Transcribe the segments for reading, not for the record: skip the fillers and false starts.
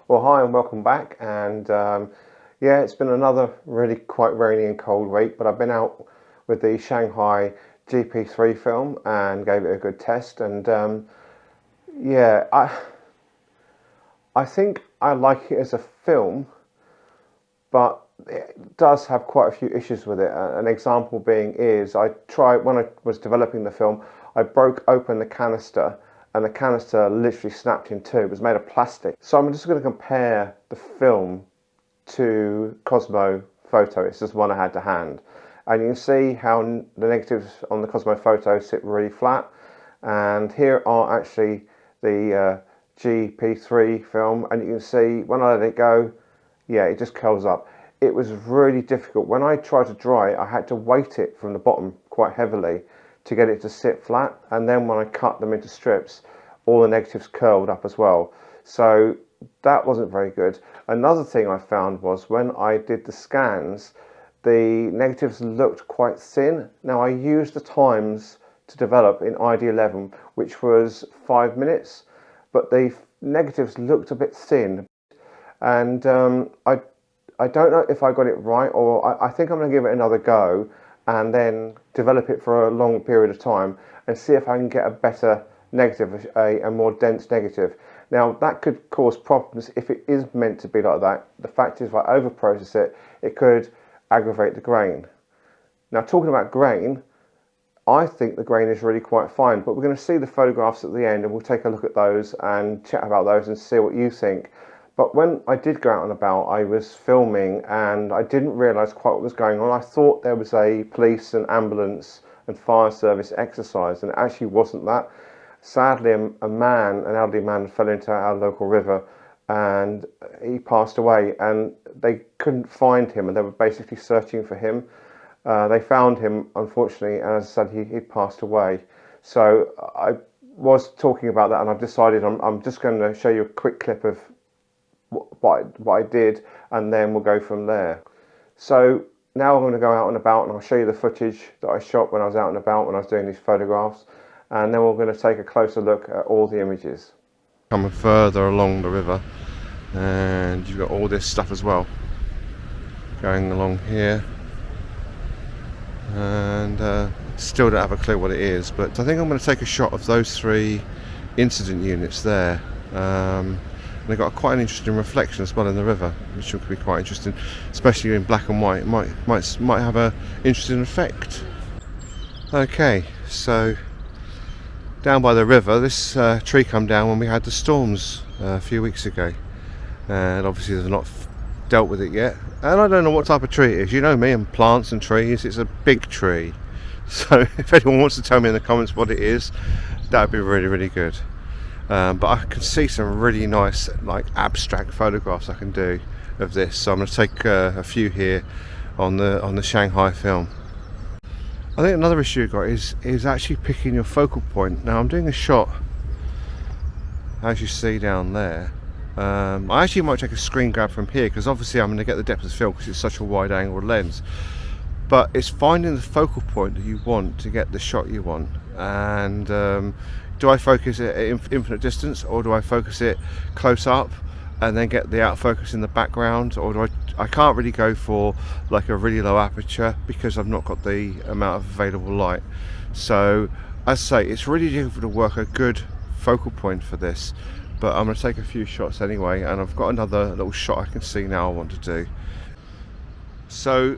Well, hi and welcome back. And yeah, it's been another really quite rainy and cold week, but I've been out with the Shanghai GP3 film and gave it a good test. And yeah, I think I like it as a film, but it does have quite a few issues with it. An example being is I tried when I was developing the film, I broke open the canister and the canister literally snapped in two. It was made of plastic. So I'm just going to compare the film to Cosmo photo. It's just one I had to hand. And you can see how the negatives on the Cosmo photo sit really flat. And here are actually the GP3 film, and you can see when I let it go, yeah, it just curls up. It was really difficult. When I tried to dry it, I had to weight it from the bottom quite heavily to get it to sit flat, and then when I cut them into strips, all the negatives curled up as well. So that wasn't very good. Another thing I found was when I did the scans, the negatives looked quite thin. Now I used the times to develop in ID11, which was 5 minutes, but the negatives looked a bit thin. And I don't know if I got it right, or I think I'm going to give it another go and then develop it for a long period of time and see if I can get a better negative, a more dense negative. Now that could cause problems if it is meant to be like that. The fact is, if I over process it, it could aggravate the grain. Now talking about grain, I think the grain is really quite fine, but we're going to see the photographs at the end and we'll take a look at those and chat about those and see what you think. But when I did go out and about, I was filming and I didn't realise quite what was going on. I thought there was a police and ambulance and fire service exercise, and it actually wasn't that. Sadly, an elderly man, fell into our local river and he passed away, and they couldn't find him and they were basically searching for him. They found him, unfortunately, and as I said, he'd passed away. So I was talking about that, and I've decided I'm just going to show you a quick clip of what I did, and then we'll go from there. So now I'm going to go out and about, and I'll show you the footage that I shot when I was out and about, when I was doing these photographs, and then we're going to take a closer look at all the images. Coming further along the river, and you've got all this stuff as well going along here, and still don't have a clue what it is, but I think I'm going to take a shot of those three incident units there. And they've got quite an interesting reflection as well in the river, which could be quite interesting, especially in black and white. It might have an interesting effect. Okay, so down by the river, this tree come down when we had the storms a few weeks ago, and obviously they've not dealt with it yet. And I don't know what type of tree it is. You know me and plants and trees. It's a big tree. So if anyone wants to tell me in the comments what it is, that would be really, really good. But I can see some really nice, like, abstract photographs I can do of this. So I'm going to take a few here on the Shanghai film. I think another issue you've got is actually picking your focal point. Now I'm doing a shot, as you see down there. I actually might take a screen grab from here, because obviously I'm going to get the depth of field because it's such a wide angle lens. But it's finding the focal point that you want to get the shot you want. And do I focus it at infinite distance, or do I focus it close up and then get the out focus in the background, or do I can't really go for like a really low aperture because I've not got the amount of available light. So as I say, it's really difficult to work a good focal point for this, but I'm going to take a few shots anyway, and I've got another little shot I can see now I want to do. So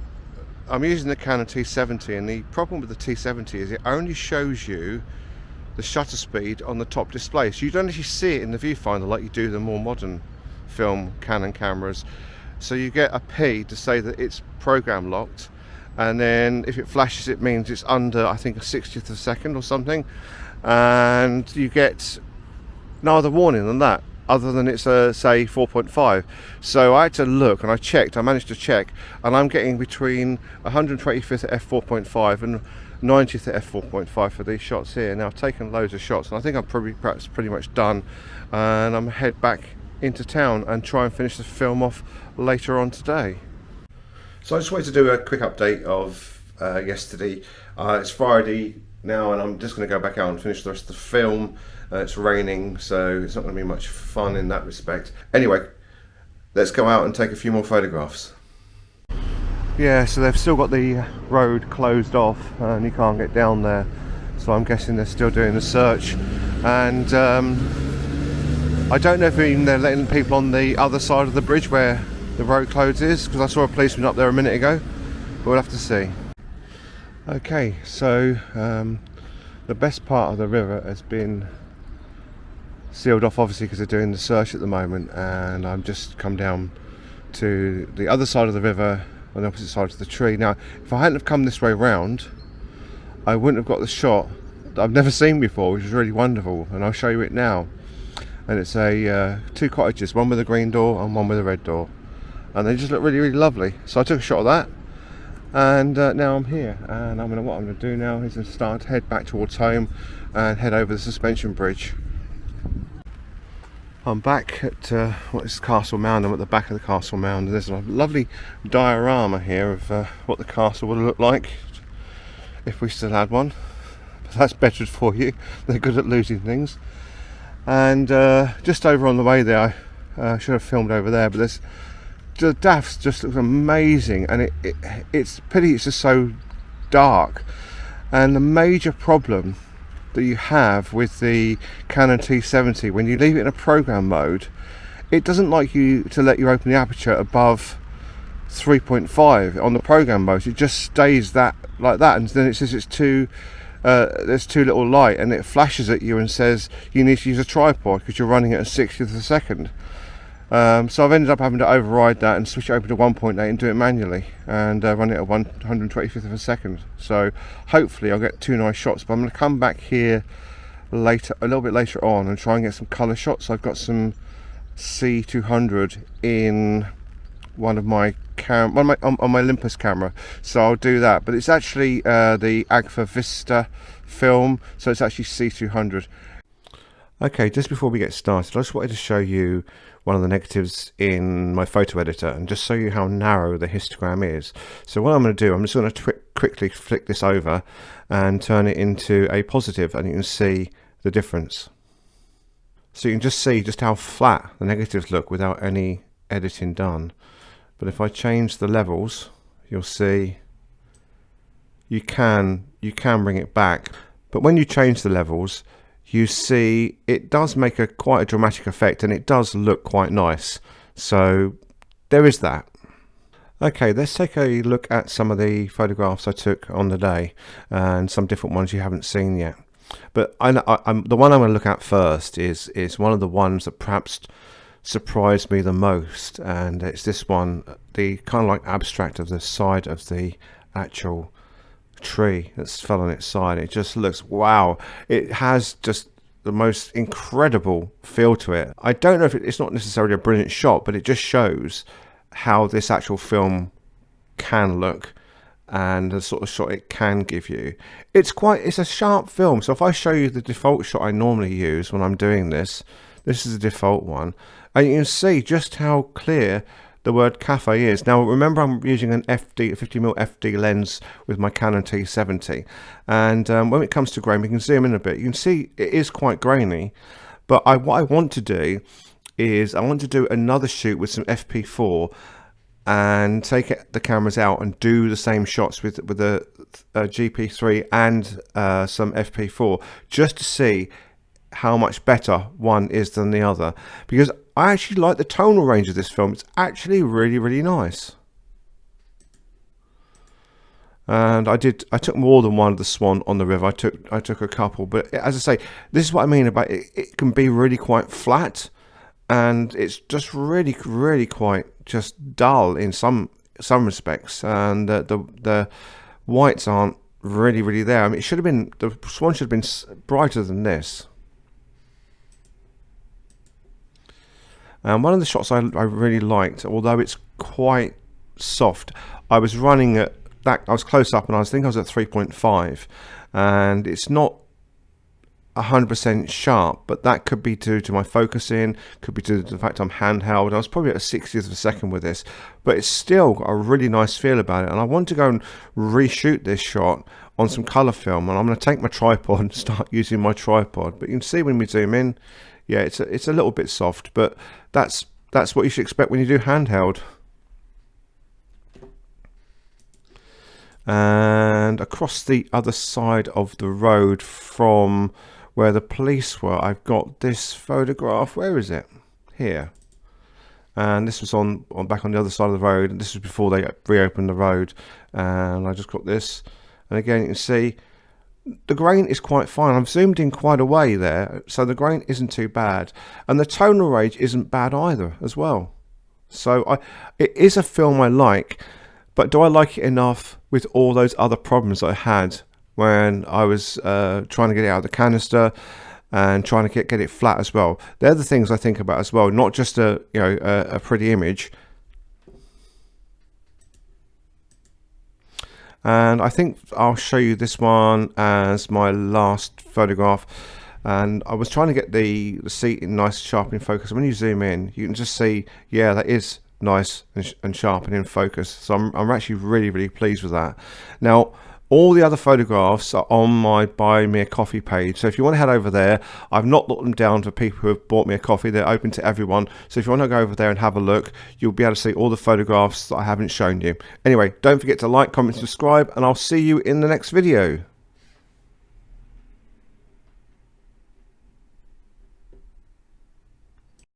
I'm using the Canon T70, and the problem with the T70 is it only shows you the shutter speed on the top display, so you don't actually see it in the viewfinder like you do the more modern film Canon cameras. So you get a P to say that it's program locked, and then if it flashes it means it's under, I think, a 60th of a second or something, and you get no other warning than that, other than it's a, say, 4.5. So I had to look, and I managed to check, and I'm getting between 125th at f4.5 and 90th at f4.5 for these shots here. Now I've taken loads of shots, and I think I'm perhaps pretty much done, and I'm head back into town and try and finish the film off later on today. So I just wanted to do a quick update of yesterday. It's Friday now, and I'm just going to go back out and finish the rest of the film. It's raining, so it's not going to be much fun in that respect. Anyway, let's go out and take a few more photographs. Yeah, so they've still got the road closed off and you can't get down there, so I'm guessing they're still doing the search. And I don't know if even they're letting people on the other side of the bridge where the road closes, because I saw a policeman up there a minute ago, but we'll have to see. Okay, so the best part of the river has been sealed off, obviously, because they're doing the search at the moment, and I've just come down to the other side of the river on the opposite side of the tree. Now, if I hadn't have come this way round, I wouldn't have got the shot that I've never seen before, which is really wonderful, and I'll show you it now. And it's two cottages, one with a green door and one with a red door, and they just look really, really lovely. So I took a shot of that, and now I'm here, and what I'm going to do now is start to head back towards home and head over the suspension bridge. I'm back at what is Castle Mound. I'm at the back of the Castle Mound, and there's a lovely diorama here of what the castle would look like if we still had one. But that's better for you, they're good at losing things. And just over on the way there, I should have filmed over there, but there's the Daffs just looks amazing, and it's pity it's just so dark. And the major problem that you have with the Canon T70, when you leave it in a program mode, it doesn't like you to let you open the aperture above 3.5 on the program mode. It just stays like that, and then it says it's there's too little light, and it flashes at you and says you need to use a tripod because you're running at a 60th of a second. So I've ended up having to override that and switch it over to 1.8 and do it manually, and run it at 125th of a second. So hopefully I'll get two nice shots, but I'm going to come back here later, a little bit later on, and try and get some colour shots. I've got some C200 in one of my on my Olympus camera, so I'll do that. But it's actually the Agfa Vista film, so it's actually C200. Okay, just before we get started, I just wanted to show you one of the negatives in my photo editor and just show you how narrow the histogram is. So what I'm going to do, I'm just going to quickly flick this over and turn it into a positive, and you can see the difference. So you can just see just how flat the negatives look without any editing done. But if I change the levels, you'll see you can bring it back. But when you change the levels, you see it does make quite a dramatic effect, and it does look quite nice. So there is that. Okay, let's take a look at some of the photographs I took on the day, and some different ones you haven't seen yet. But the one I'm going to look at first is one of the ones that perhaps surprised me the most, and it's this one, the kind of like abstract of the side of the actual tree that's fell on its side. It just looks, wow, it has just the most incredible feel to it. I don't know if it's not necessarily a brilliant shot, but it just shows how this actual film can look and the sort of shot it can give you. It's a sharp film. So if I show you the default shot I normally use when I'm doing this is the default one, and you can see just how clear the word cafe is. Now remember, I'm using an 50mm FD lens with my Canon T70, and when it comes to grain, we can zoom in a bit. You can see it is quite grainy, but what I want to do is I want to do another shoot with some FP4 and take the cameras out and do the same shots with the GP3 and some FP4, just to see how much better one is than the other, because I actually like the tonal range of this film. It's actually really, really nice. And I took more than one of the swan on the river. I took a couple, but as I say, this is what I mean about it. It can be really quite flat, and it's just really, really quite just dull in some respects, and the whites aren't really, really there. I mean, the swan should have been brighter than this. And one of the shots I really liked, although it's quite soft, I was running at that, I was close up, and I was at 3.5, and it's not 100% sharp, but that could be due to my focusing, could be due to the fact I'm handheld. I was probably at a 60th of a second with this, but it's still got a really nice feel about it, and I want to go and reshoot this shot on some colour film, and I'm going to take my tripod and start using my tripod. But you can see when we zoom in, yeah, it's a little bit soft, but that's that's what you should expect when you do handheld. And across the other side of the road from where the police were, I've got this photograph. Where is it? Here. And this was on back on the other side of the road, and this was before they reopened the road. And I just got this, and again you can see the grain is quite fine. I've zoomed in quite a way there, so the grain isn't too bad, and the tonal range isn't bad either as well. So it is a film I like, but do I like it enough with all those other problems I had when I was trying to get it out of the canister and trying to get it flat as well? They're the things I think about as well, not just a pretty image. And I think I'll show you this one as my last photograph. And I was trying to get the seat in nice sharp in focus. When you zoom in, you can just see, yeah, that is nice and sharp and in focus. So I'm actually really pleased with that. Now, all the other photographs are on my Buy Me a Coffee page. So if you want to head over there, I've not locked them down for people who have bought me a coffee. They're open to everyone. So if you want to go over there and have a look, you'll be able to see all the photographs that I haven't shown you. Anyway, don't forget to like, comment, subscribe, and I'll see you in the next video.